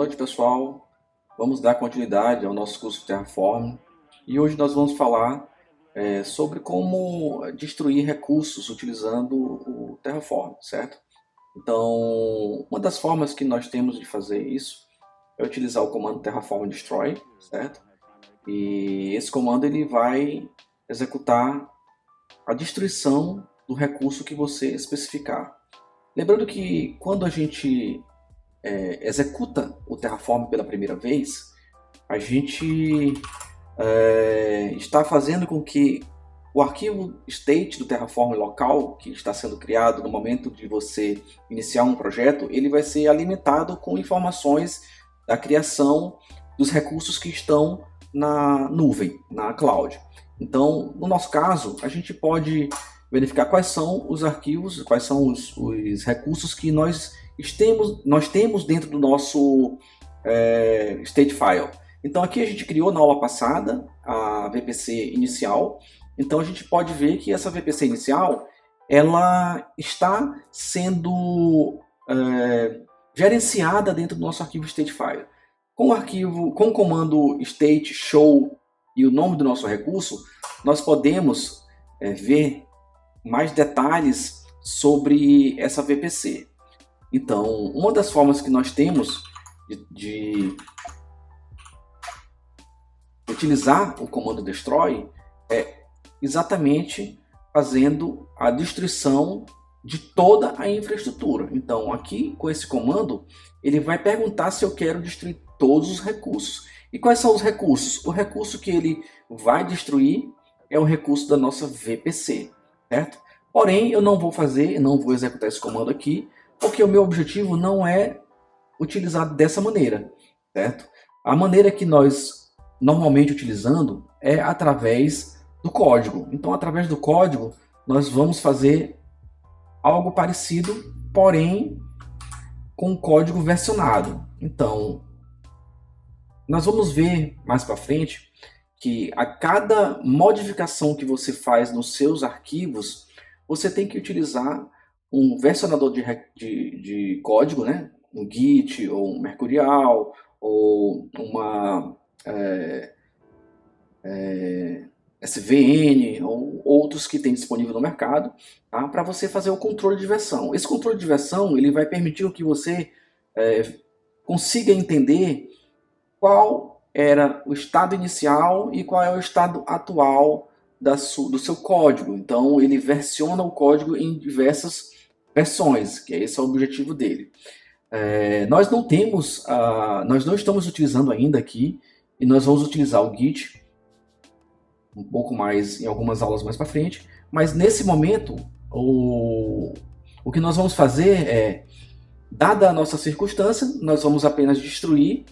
noite, pessoal. Vamos dar continuidade ao nosso curso de Terraform e hoje nós vamos falar sobre como destruir recursos utilizando o Terraform, certo? Então, uma das formas que nós temos de fazer isso é utilizar o comando Terraform Destroy, certo? E esse comando ele vai executar a destruição do recurso que você especificar. Lembrando que quando a gente executa o Terraform pela primeira vez, a gente está fazendo com que o arquivo state do Terraform local, que está sendo criado no momento de você iniciar um projeto, ele vai ser alimentado com informações da criação dos recursos que estão na nuvem, na cloud. Então, no nosso caso, a gente pode verificar quais são os arquivos, quais são os recursos que nós temos dentro do nosso state file. Então aqui a gente criou na aula passada a VPC inicial. Então a gente pode ver que essa VPC inicial ela está sendo gerenciada dentro do nosso arquivo state file. Com o comando state show e o nome do nosso recurso, nós podemos ver mais detalhes sobre essa VPC. Então, uma das formas que nós temos de utilizar o comando destroy é exatamente fazendo a destruição de toda a infraestrutura. Então, aqui com esse comando, ele vai perguntar se eu quero destruir todos os recursos. E quais são os recursos? O recurso que ele vai destruir é o recurso da nossa VPC, certo? Porém, eu não vou executar esse comando aqui, porque o meu objetivo não é utilizado dessa maneira, certo? A maneira que nós normalmente utilizando é através do código. Então, através do código, nós vamos fazer algo parecido, porém com código versionado. Então, nós vamos ver mais para frente que a cada modificação que você faz nos seus arquivos, você tem que utilizar um versionador de código, né? Um Git, ou um Mercurial, ou uma SVN, ou outros que tem disponível no mercado, tá? Para você fazer o controle de versão. Esse controle de versão ele vai permitir que você consiga entender qual era o estado inicial e qual é o estado atual do seu código. Então ele versiona o código em diversas versões, que esse é o objetivo dele. Nós não estamos utilizando ainda aqui, e nós vamos utilizar o Git um pouco mais em algumas aulas mais para frente, mas nesse momento o que nós vamos fazer é, dada a nossa circunstância, nós vamos apenas destruir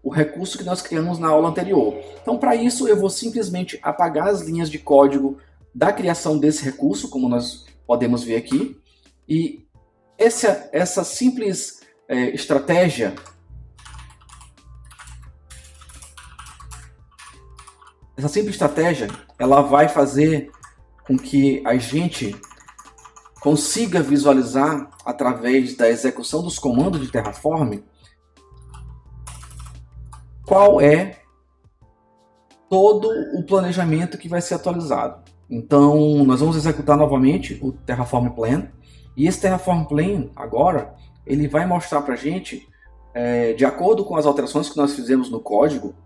o recurso que nós criamos na aula anterior. Então, para isso, eu vou simplesmente apagar as linhas de código da criação desse recurso, como nós podemos ver aqui. E essa simples estratégia, ela vai fazer com que a gente consiga visualizar, através da execução dos comandos de Terraform, qual é todo o planejamento que vai ser atualizado. Então, nós vamos executar novamente o Terraform Plan. E esse Terraform Plan, agora, ele vai mostrar para a gente, de acordo com as alterações que nós fizemos no código,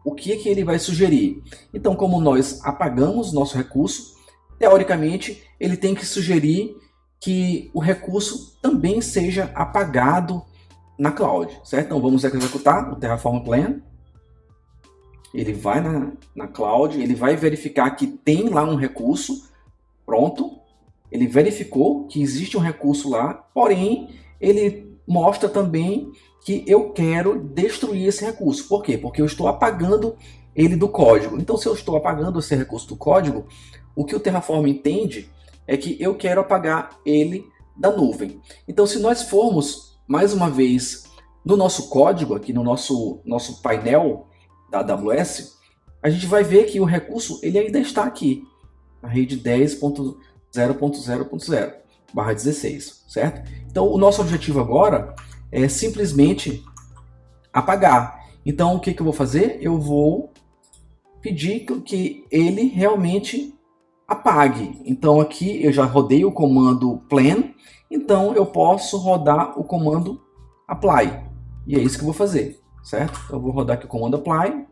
o que ele vai sugerir. Então, como nós apagamos nosso recurso, teoricamente, ele tem que sugerir que o recurso também seja apagado na cloud, certo? Então, vamos executar o Terraform Plan. Ele vai na cloud, ele vai verificar que tem lá um recurso, pronto. Ele verificou que existe um recurso lá, porém, ele mostra também que eu quero destruir esse recurso. Por quê? Porque eu estou apagando ele do código. Então, se eu estou apagando esse recurso do código, o que o Terraform entende é que eu quero apagar ele da nuvem. Então, se nós formos, mais uma vez, no nosso código, aqui no nosso painel da AWS, a gente vai ver que o recurso ele ainda está aqui, na rede 10.0.0.0/16, certo? Então, o nosso objetivo agora é simplesmente apagar. Então o que eu vou fazer? Eu vou pedir que ele realmente apague. Então aqui eu já rodei o comando plan, então eu posso rodar o comando apply. E é isso que eu vou fazer, certo? Eu vou rodar aqui o comando apply.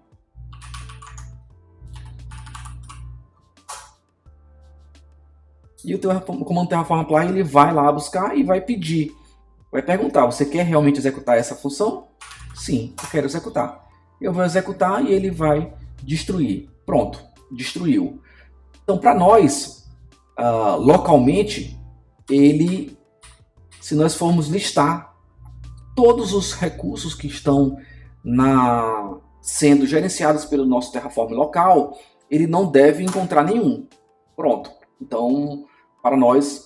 E o comando Terraform Apply ele vai lá buscar e vai pedir. Vai perguntar, você quer realmente executar essa função? Sim, eu quero executar. Eu vou executar e ele vai destruir. Pronto, destruiu. Então, para nós, localmente, se nós formos listar todos os recursos que estão sendo gerenciados pelo nosso Terraform local, ele não deve encontrar nenhum. Pronto. Então, para nós,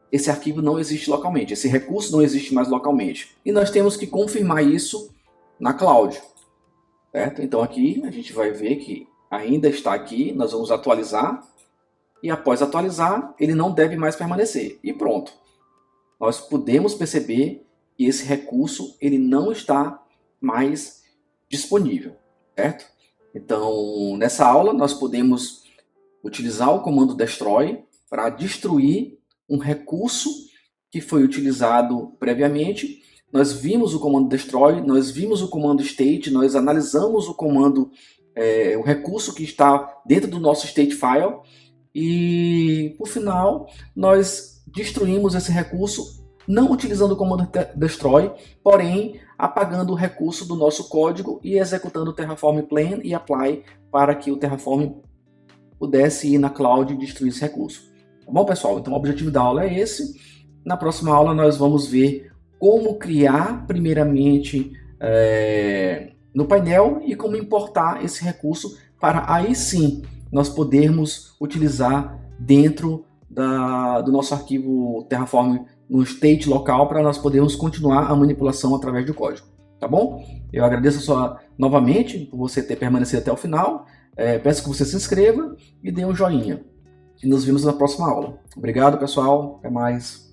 esse arquivo não existe localmente, esse recurso não existe mais localmente. E nós temos que confirmar isso na cloud. Certo? Então aqui a gente vai ver que ainda está aqui, nós vamos atualizar. E após atualizar, ele não deve mais permanecer. E pronto. Nós podemos perceber que esse recurso ele não está mais disponível. Certo? Então, nessa aula nós podemos utilizar o comando destroy para destruir um recurso que foi utilizado previamente. Nós vimos o comando destroy, nós vimos o comando state, nós analisamos o comando, o recurso que está dentro do nosso state file e, por final, nós destruímos esse recurso não utilizando o comando destroy, porém apagando o recurso do nosso código e executando o Terraform plan e apply para que o Terraform pudesse ir na cloud e destruir esse recurso. Tá bom, pessoal? Então o objetivo da aula é esse. Na próxima aula nós vamos ver como criar primeiramente no painel e como importar esse recurso para aí sim nós podermos utilizar dentro do nosso arquivo Terraform no state local para nós podermos continuar a manipulação através do código. Tá bom? Eu agradeço novamente por você ter permanecido até o final. Peço que você se inscreva e dê um joinha. E nos vemos na próxima aula. Obrigado, pessoal. Até mais.